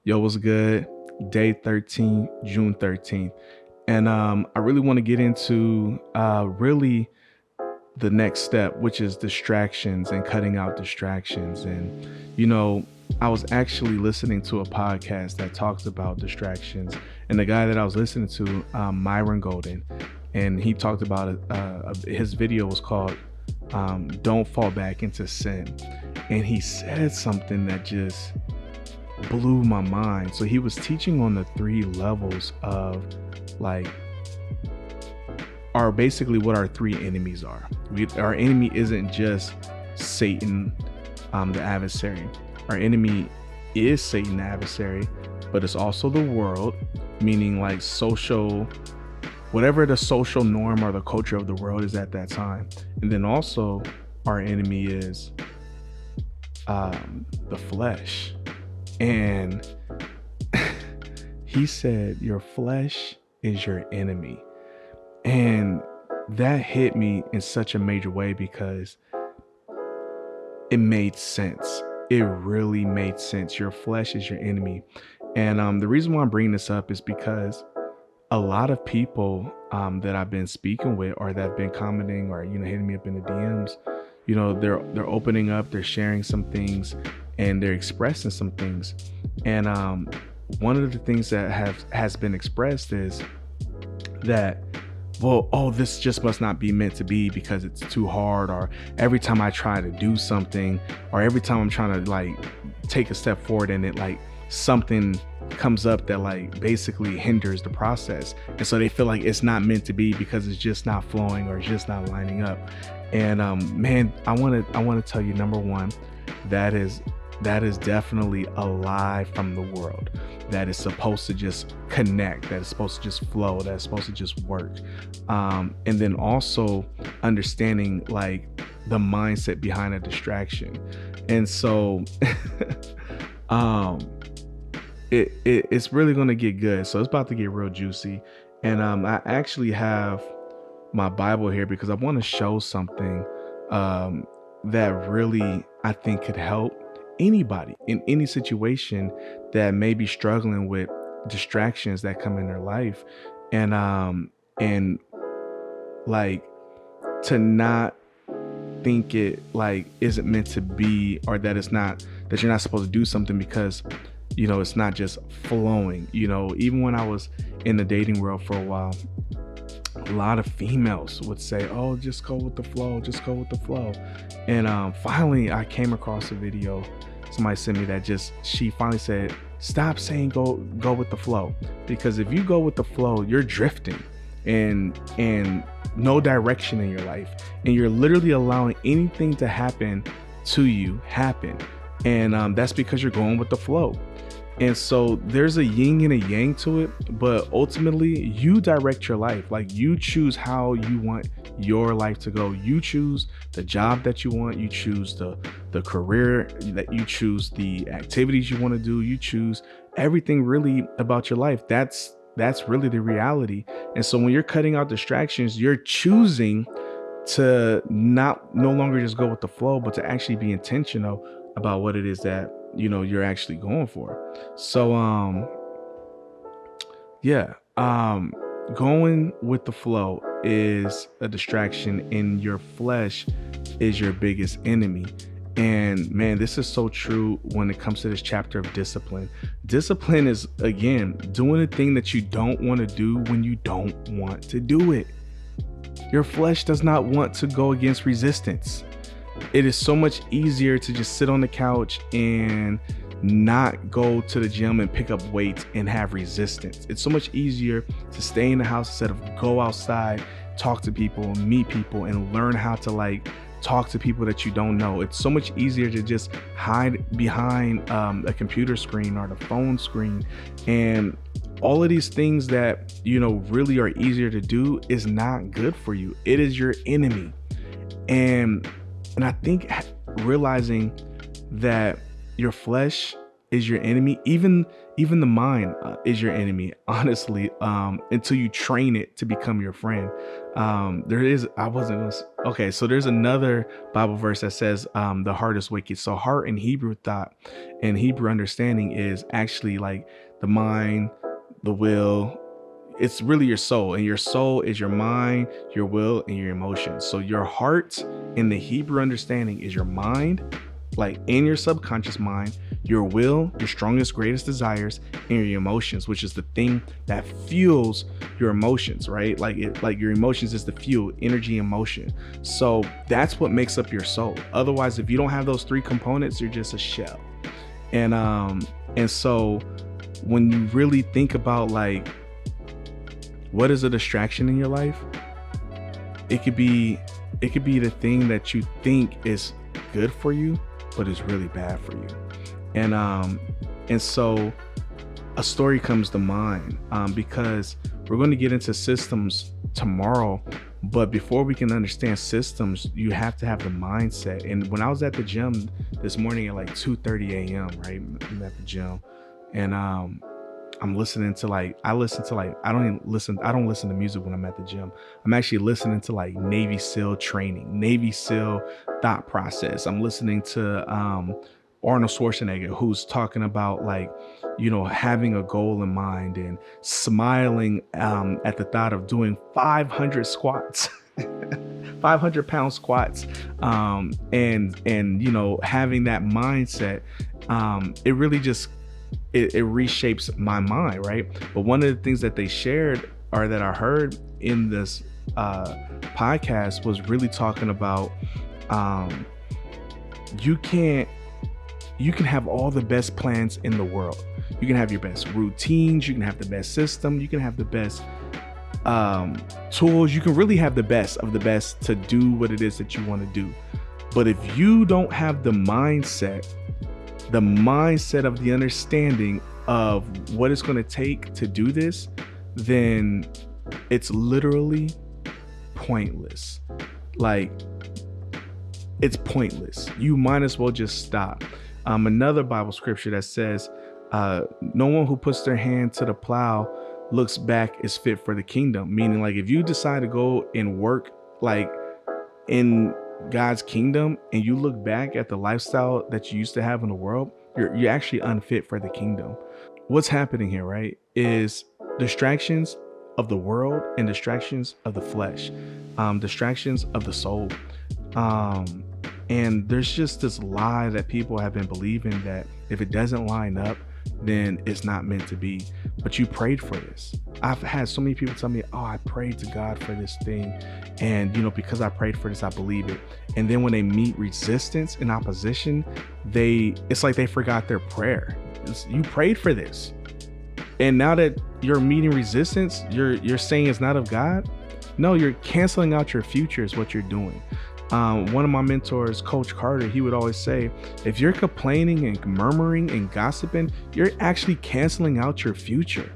Yo, what's good? Day 13, June 13th. And I really want to get into really the next step, which is distractions and cutting out distractions. And, you know, I was actually listening to a podcast that talks about distractions. And the guy that I was listening to, Myron Golden, and he talked about it. His video was called Don't Fall Back into Sin. And he said something that just blew my mind. So he was teaching on the three levels of like are basically what our three enemies are. Our enemy isn't just Satan, the adversary. Our enemy is Satan, the adversary, but it's also the world, meaning like social, whatever the social norm or the culture of the world is at that time. And then also our enemy is the flesh. And he said, your flesh is your enemy. And that hit me in such a major way because it made sense. It really made sense. Your flesh is your enemy. And the reason why I'm bringing this up is because a lot of people that I've been speaking with or that have been commenting or, hitting me up in the DMs, they're opening up, they're sharing some things and they're expressing some things. And one of the things that has been expressed is that, this just must not be meant to be because it's too hard, or every time I try to do something, or every time I'm trying to like take a step forward and it like something comes up that like basically hinders the process. And so they feel like it's not meant to be because it's just not flowing or it's just not lining up. And man, I want to tell you, number one, that is definitely a lie from the world. That is supposed to just connect, that is supposed to just flow, that is supposed to just work. And then also understanding like the mindset behind a distraction. And so it's really going to get good. So it's about to get real juicy. And I actually have my Bible here because I want to show something that really I think could help anybody in any situation that may be struggling with distractions that come in their life. And like to not think it like isn't meant to be, or that it's not, that you're not supposed to do something because it's not just flowing. Even when I was in the dating world for a while, a lot of females would say, oh, just go with the flow, just go with the flow. And finally I came across a video, somebody sent me that she finally said, stop saying go with the flow, because if you go with the flow, you're drifting and no direction in your life, and you're literally allowing anything to happen to you happen. And that's because you're going with the flow. And so there's a yin and a yang to it, but ultimately you direct your life. Like you choose how you want your life to go. You choose the job that you want. You choose the career that you choose, the activities you want to do. You choose everything really about your life. That's really the reality. And so when you're cutting out distractions, you're choosing to no longer just go with the flow, but to actually be intentional about what it is that you're actually going for. So going with the flow is a distraction, and your flesh is your biggest enemy. And man, this is so true when it comes to this chapter of discipline. Discipline is, again, doing the thing that you don't want to do when you don't want to do it. Your flesh does not want to go against resistance. It is so much easier to just sit on the couch and not go to the gym and pick up weights and have resistance. It's so much easier to stay in the house instead of go outside, talk to people, meet people, and learn how to like talk to people that you don't know. It's so much easier to just hide behind a computer screen or the phone screen. And all of these things that, really are easier to do is not good for you. It is your enemy. And I think realizing that your flesh is your enemy. Even the mind is your enemy, honestly, until you train it to become your friend. There is, I wasn't gonna, okay, so there's another Bible verse that says the heart is wicked. So heart in Hebrew thought and Hebrew understanding is actually like the mind, the will. It's really your soul, and your soul is your mind, your will, and your emotions. So your heart in the Hebrew understanding is your mind, like in your subconscious mind, your will, your strongest, greatest desires, and your emotions, which is the thing that fuels your emotions, right? Like your emotions is the fuel, energy, emotion. So that's what makes up your soul. Otherwise, if you don't have those three components, you're just a shell. And so when you really think about like, what is a distraction in your life? It could be the thing that you think is good for you, but it's really bad for you. And so a story comes to mind, because we're going to get into systems tomorrow. But before we can understand systems, you have to have the mindset. And when I was at the gym this morning at like 2:30 a.m., right? I'm at the gym, and I'm listening to like, I don't listen to music when I'm at the gym. I'm actually listening to like Navy SEAL training, Navy SEAL thought process. I'm listening to Arnold Schwarzenegger, who's talking about like, having a goal in mind and smiling at the thought of doing 500 squats. 500-pound squats, and having that mindset. It really just it reshapes my mind, right? But one of the things that they shared, or that I heard in this podcast, was really talking about you can have all the best plans in the world. You can have your best routines, you can have the best system, you can have the best tools, you can really have the best of the best to do what it is that you want to do. But if you don't have the mindset of the understanding of what it's going to take to do this, then it's literally pointless. Like, it's pointless. You might as well just stop. Another Bible scripture that says, no one who puts their hand to the plow looks back is fit for the kingdom. Meaning, like, if you decide to go and work like in God's kingdom and you look back at the lifestyle that you used to have in the world, you're actually unfit for the kingdom. What's happening here, right, is distractions of the world and distractions of the flesh, distractions of the soul. And there's just this lie that people have been believing that if it doesn't line up, then it's not meant to be. But you prayed for this. I've had so many people tell me, oh, I prayed to God for this thing, and because I prayed for this, I believe it. And then when they meet resistance and opposition, it's like they forgot their prayer. You prayed for this, and now that you're meeting resistance, you're saying it's not of God. No, you're canceling out your future is what you're doing. One of my mentors, Coach Carter, he would always say, if you're complaining and murmuring and gossiping, you're actually canceling out your future.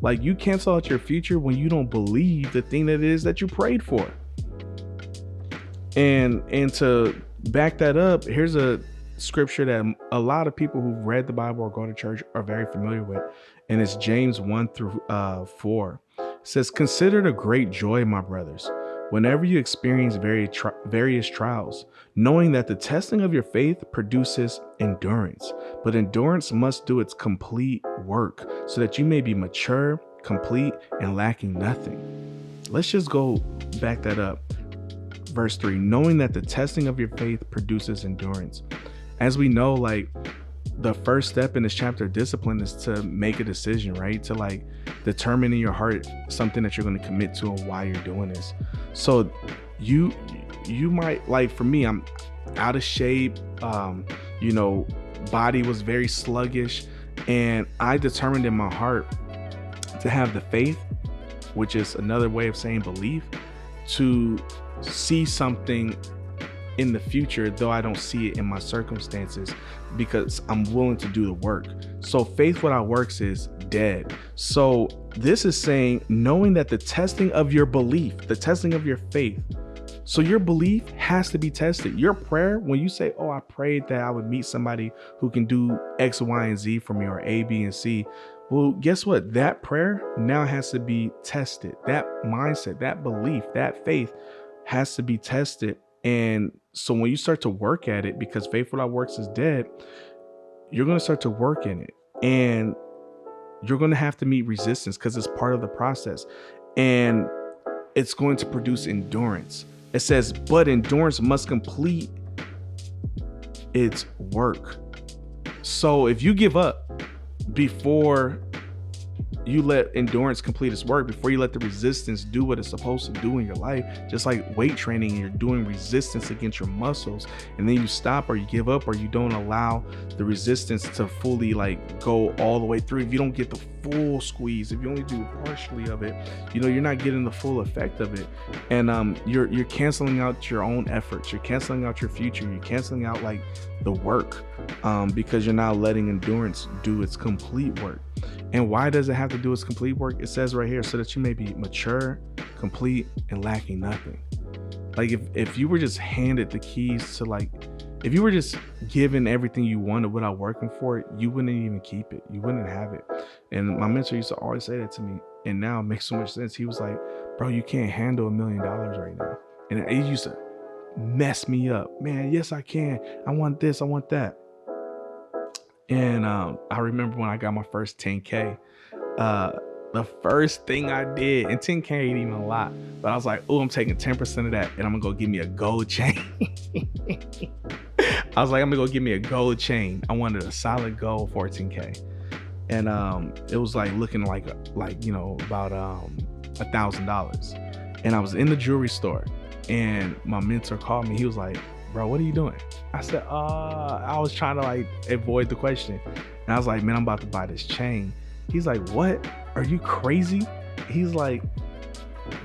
Like, you cancel out your future when you don't believe the thing that it is that you prayed for. And to back that up, here's a scripture that a lot of people who've read the Bible or go to church are very familiar with. And it's James 1-4. It says, consider it a great joy, my brothers, whenever you experience various trials, knowing that the testing of your faith produces endurance, but endurance must do its complete work so that you may be mature, complete, and lacking nothing. Let's just go back that up. Verse 3, knowing that the testing of your faith produces endurance. As we know, like, the first step in this chapter of discipline is to make a decision, right? To like determine in your heart something that you're going to commit to and why you're doing this. So you might, like, for me, I'm out of shape, body was very sluggish, and I determined in my heart to have the faith, which is another way of saying belief, to see something in the future, though I don't see it in my circumstances, because I'm willing to do the work. So faith without works is dead. So this is saying, knowing that the testing of your belief, the testing of your faith. So your belief has to be tested. Your prayer, when you say, oh, I prayed that I would meet somebody who can do X, Y, and Z for me, or A, B, and C. Well, guess what? That prayer now has to be tested. That mindset, that belief, that faith has to be tested. And so when you start to work at it, because faith without works is dead, you're going to start to work in it. And you're going to have to meet resistance because it's part of the process. And it's going to produce endurance. It says, but endurance must complete its work. So if you give up before you let endurance complete its work, before you let the resistance do what it's supposed to do in your life, just like weight training, you're doing resistance against your muscles, and then you stop or you give up or you don't allow the resistance to fully like go all the way through. If you don't get the full squeeze, if you only do partially of it, you're not getting the full effect of it. And you're canceling out your own efforts, you're canceling out your future, you're canceling out like the work, because you're not letting endurance do its complete work. And why does it have to do its complete work? It says right here, so that you may be mature, complete, and lacking nothing. Like if you were just handed the keys to, like, if you were just given everything you wanted without working for it, you wouldn't even keep it. You wouldn't have it. And my mentor used to always say that to me. And now it makes so much sense. He was like, bro, you can't handle $1 million right now. And it used to mess me up. Man, yes, I can. I want this. I want that. And I remember when I got my first 10K, the first thing I did, and 10K ain't even a lot, but I was like, oh, I'm taking 10% of that and I'm gonna go give me a gold chain. I was like, I'm gonna go give me a gold chain. I wanted a solid gold 14K. And it was like looking like about $1,000. And I was in the jewelry store and my mentor called me. He was like, bro, what are you doing? I said, I was trying to like avoid the question. And I was like, man, I'm about to buy this chain. He's like, what? Are you crazy? He's like,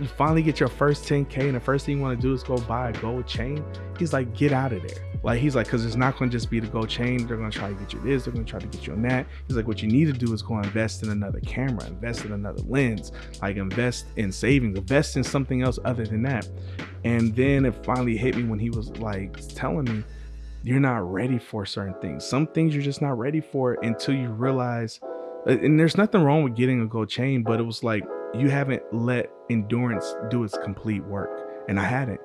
you finally get your first 10K and the first thing you want to do is go buy a gold chain? He's like, get out of there. Like, he's like, because it's not going to just be the gold chain. They're going to try to get you this. They're going to try to get you on that. He's like, what you need to do is go invest in another camera, invest in another lens, like invest in savings, invest in something else other than that. And then it finally hit me when he was like telling me, you're not ready for certain things. Some things you're just not ready for until you realize, and there's nothing wrong with getting a gold chain, but it was like, you haven't let endurance do its complete work. And I hadn't.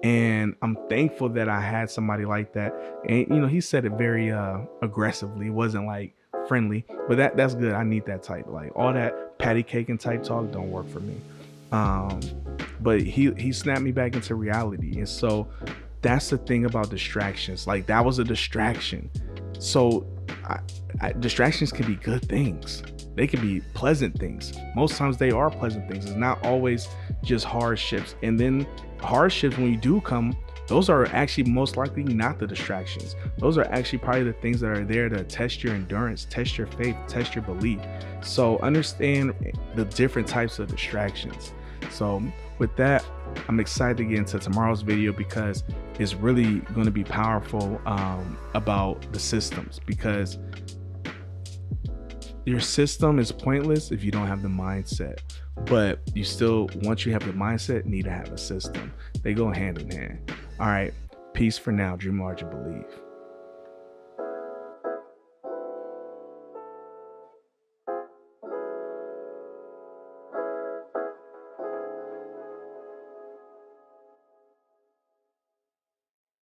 And I'm thankful that I had somebody like that. And, he said it very aggressively. It wasn't like friendly, but that's good. I need that type. Like all that patty cake and type talk don't work for me. But he snapped me back into reality. And so that's the thing about distractions. Like that was a distraction. So distractions can be good things. They can be pleasant things. Most times they are pleasant things. It's not always just hardships. And then hardships, when you do come, those are actually most likely not the distractions. Those are actually probably the things that are there to test your endurance, test your faith, test your belief. So understand the different types of distractions. So with that, I'm excited to get into tomorrow's video because it's really going to be powerful about the systems, because your system is pointless if you don't have the mindset. But you still, once you have the mindset, need to have a system. They go hand in hand. All right. Peace for now. Dream large and believe.